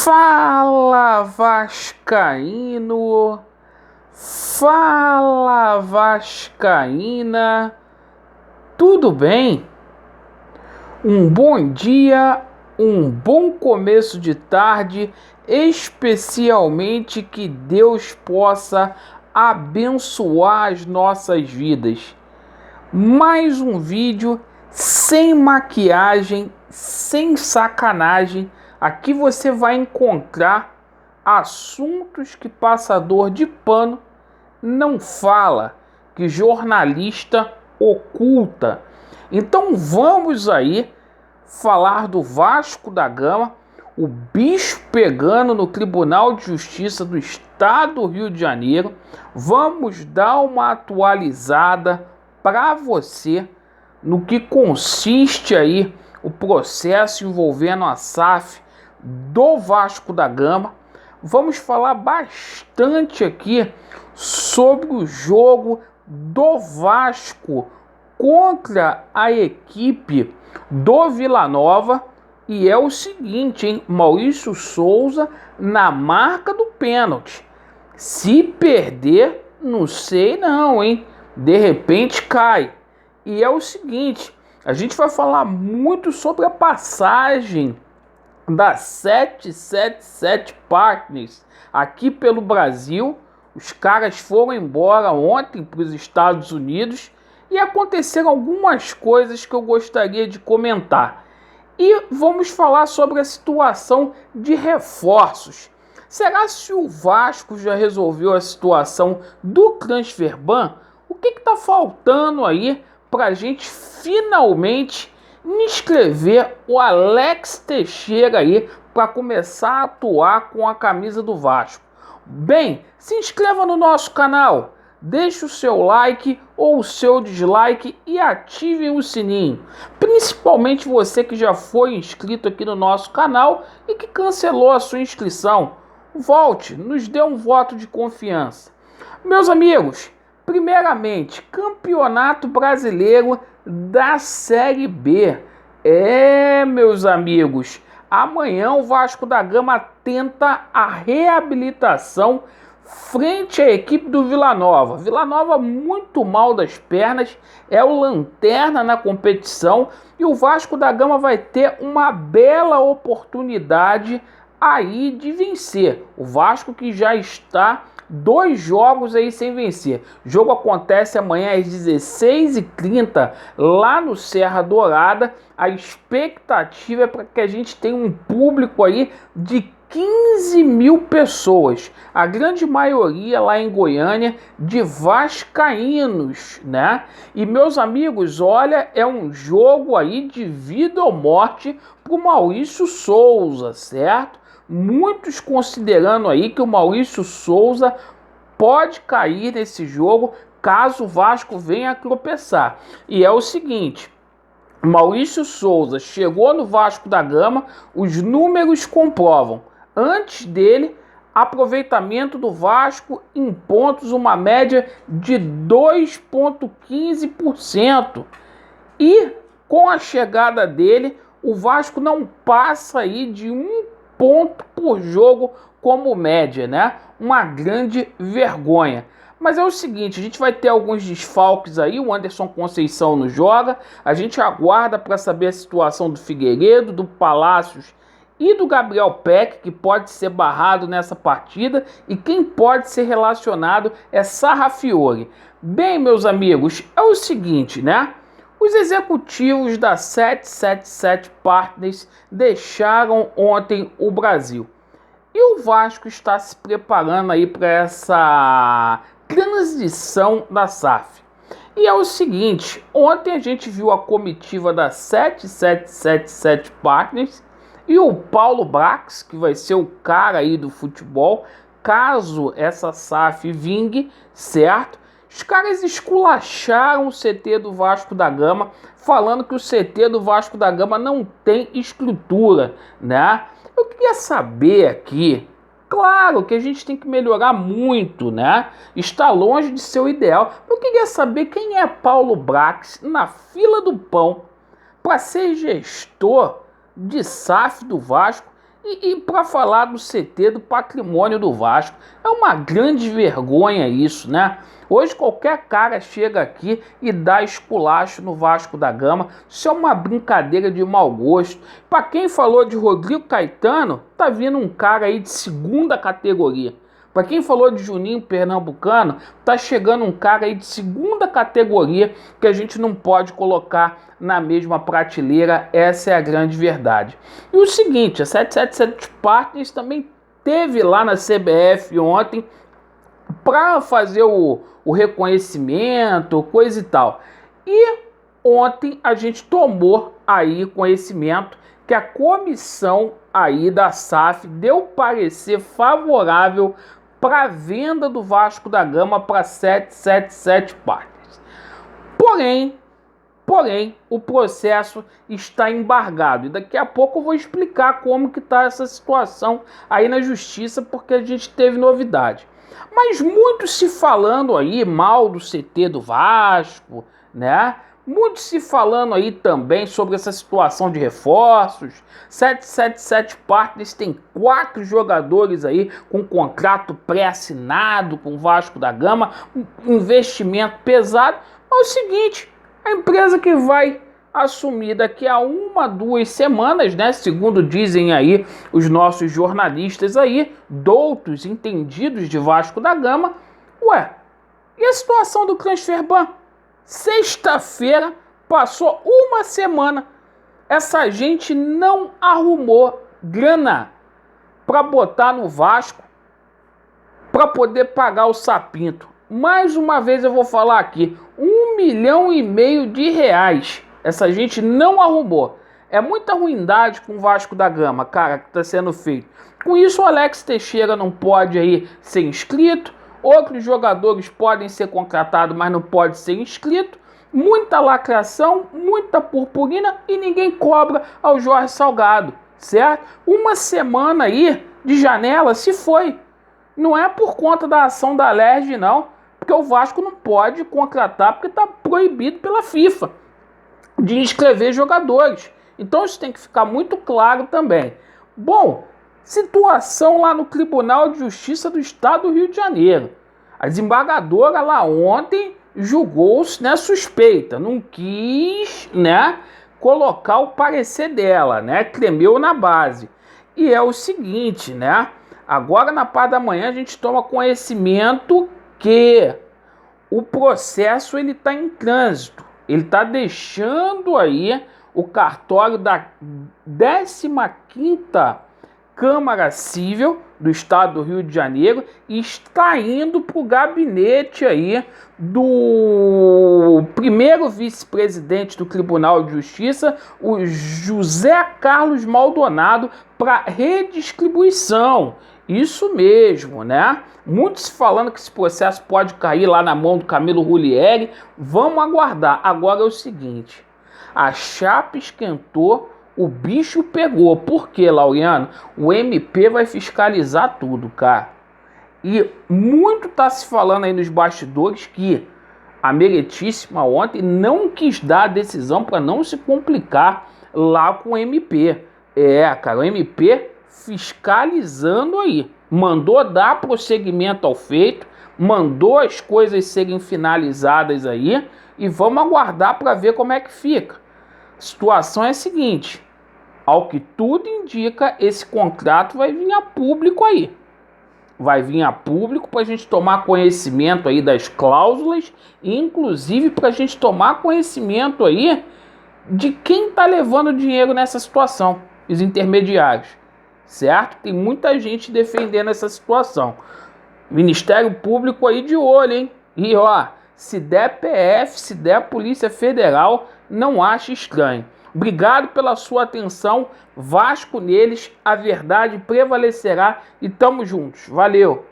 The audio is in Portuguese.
Fala Vascaíno, fala Vascaína, tudo bem? Um bom dia, um bom começo de tarde, especialmente que Deus possa abençoar as nossas vidas. Mais um vídeo sem maquiagem, sem sacanagem. Aqui você vai encontrar assuntos que passador de pano não fala, que jornalista oculta. Então vamos aí falar do Vasco da Gama, o bicho pegando no Tribunal de Justiça do Estado do Rio de Janeiro. Vamos dar uma atualizada para você no que consiste aí o processo envolvendo a SAF do Vasco da Gama. Vamos falar bastante aqui sobre o jogo do Vasco contra a equipe do Vila Nova. E é o seguinte, hein? Maurício Souza na marca do pênalti. Se perder, não sei não, hein? De repente cai. E é o seguinte, a gente vai falar muito sobre a passagem da 777 Partners aqui pelo Brasil. Os caras foram embora ontem para os Estados Unidos e aconteceram algumas coisas que eu gostaria de comentar. E vamos falar sobre a situação de reforços. Será se o Vasco já resolveu a situação do transfer ban? O que está faltando aí para a gente finalmente inscrever o Alex Teixeira aí para começar a atuar com a camisa do Vasco? Bem, se inscreva no nosso canal, deixe o seu like ou o seu dislike e ative o sininho. Principalmente você que já foi inscrito aqui no nosso canal e que cancelou a sua inscrição. Volte, nos dê um voto de confiança. Meus amigos, primeiramente, Campeonato Brasileiro da Série B. Meus amigos, amanhã o Vasco da Gama tenta a reabilitação frente à equipe do Vila Nova. Vila Nova muito mal das pernas, é o lanterna na competição e o Vasco da Gama vai ter uma bela oportunidade aí de vencer. O Vasco que já está 2 jogos aí sem vencer. O jogo acontece amanhã às 16h30 lá no Serra Dourada. A expectativa é para que a gente tenha um público aí de 15 mil pessoas, a grande maioria lá em Goiânia de vascaínos, né? E meus amigos, olha, é um jogo aí de vida ou morte pro Maurício Souza, certo? Muitos considerando aí que o Maurício Souza pode cair nesse jogo caso o Vasco venha a tropeçar. E é o seguinte, Maurício Souza chegou no Vasco da Gama, os números comprovam. Antes dele, aproveitamento do Vasco em pontos, uma média de 2,15%. E com a chegada dele, o Vasco não passa aí de 1 ponto por jogo como média, né? Uma grande vergonha. Mas é o seguinte, a gente vai ter alguns desfalques aí, o Anderson Conceição não joga, a gente aguarda para saber a situação do Figueiredo, do Palácios e do Gabriel Peck, que pode ser barrado nessa partida, e quem pode ser relacionado é Sarrafiore. Bem, meus amigos, é o seguinte, né? Os executivos da 777 Partners deixaram ontem o Brasil. E o Vasco está se preparando aí para essa transição da SAF. E é o seguinte, ontem a gente viu a comitiva da 777 Partners e o Paulo Brax, que vai ser o cara aí do futebol, caso essa SAF vingue, certo? Os caras esculacharam o CT do Vasco da Gama, falando que o CT do Vasco da Gama não tem estrutura, né? Eu queria saber aqui, claro que a gente tem que melhorar muito, né? Está longe de ser o ideal. Eu queria saber quem é Paulo Brax na fila do pão para ser gestor de SAF do Vasco E para falar do CT, do patrimônio do Vasco, é uma grande vergonha isso, né? Hoje qualquer cara chega aqui e dá esculacho no Vasco da Gama. Isso é uma brincadeira de mau gosto. Para quem falou de Rodrigo Caetano, tá vindo um cara aí de segunda categoria. Para quem falou de Juninho Pernambucano, tá chegando um cara aí de segunda categoria que a gente não pode colocar na mesma prateleira. Essa é a grande verdade. E o seguinte, a 777 Partners também teve lá na CBF ontem para fazer o reconhecimento, coisa e tal. E ontem a gente tomou aí conhecimento que a comissão aí da SAF deu parecer favorável para a venda do Vasco da Gama para 777 Partners. Porém, o processo está embargado. E daqui a pouco eu vou explicar como que está essa situação aí na justiça, porque a gente teve novidade. Mas muito se falando aí mal do CT do Vasco, né? Muito se falando aí também sobre essa situação de reforços. 777 Partners tem 4 jogadores aí com contrato pré-assinado com o Vasco da Gama, um investimento pesado. É o seguinte, a empresa que vai assumir daqui a 1-2 semanas, né? Segundo dizem aí os nossos jornalistas aí, doutos, entendidos de Vasco da Gama. Ué, e a situação do transfer ban? Sexta-feira, passou uma semana, essa gente não arrumou grana para botar no Vasco para poder pagar o Sapinto. Mais uma vez eu vou falar aqui, R$1,5 milhão. Essa gente não arrumou. É muita ruindade com o Vasco da Gama, cara, que está sendo feito. Com isso, o Alex Teixeira não pode aí ser inscrito. Outros jogadores podem ser contratados, mas não pode ser inscrito. Muita lacração, muita purpurina e ninguém cobra ao Jorge Salgado, certo? Uma semana aí de janela se foi. Não é por conta da ação da Alerj, não. Porque o Vasco não pode contratar, porque está proibido pela FIFA de inscrever jogadores. Então isso tem que ficar muito claro também. Bom, situação lá no Tribunal de Justiça do Estado do Rio de Janeiro. A desembargadora lá ontem julgou-se, né, suspeita, não quis, né, colocar o parecer dela, né, tremeu na base. E é o seguinte, né, agora na parte da manhã a gente toma conhecimento que o processo ele está em trânsito, ele está deixando aí o cartório da 15ª Câmara Civil do Estado do Rio de Janeiro e está indo para o gabinete aí do primeiro vice-presidente do Tribunal de Justiça, o José Carlos Maldonado, para redistribuição. Isso mesmo, né? Muitos falando que esse processo pode cair lá na mão do Camilo Rulieri. Vamos aguardar. Agora é o seguinte, a chapa esquentou, o bicho pegou. Por quê, Laureano? O MP vai fiscalizar tudo, cara. E muito tá se falando aí nos bastidores que a Meritíssima ontem não quis dar a decisão para não se complicar lá com o MP. É, cara, o MP fiscalizando aí. Mandou dar prosseguimento ao feito, mandou as coisas serem finalizadas aí e vamos aguardar para ver como é que fica. A situação é a seguinte, ao que tudo indica, esse contrato vai vir a público aí. Vai vir a público para a gente tomar conhecimento aí das cláusulas, inclusive para a gente tomar conhecimento aí de quem está levando dinheiro nessa situação, os intermediários, certo? Tem muita gente defendendo essa situação. Ministério Público aí de olho, hein? E ó, se der PF, se der Polícia Federal, não ache estranho. Obrigado pela sua atenção. Vasco neles, a verdade prevalecerá e tamo juntos. Valeu!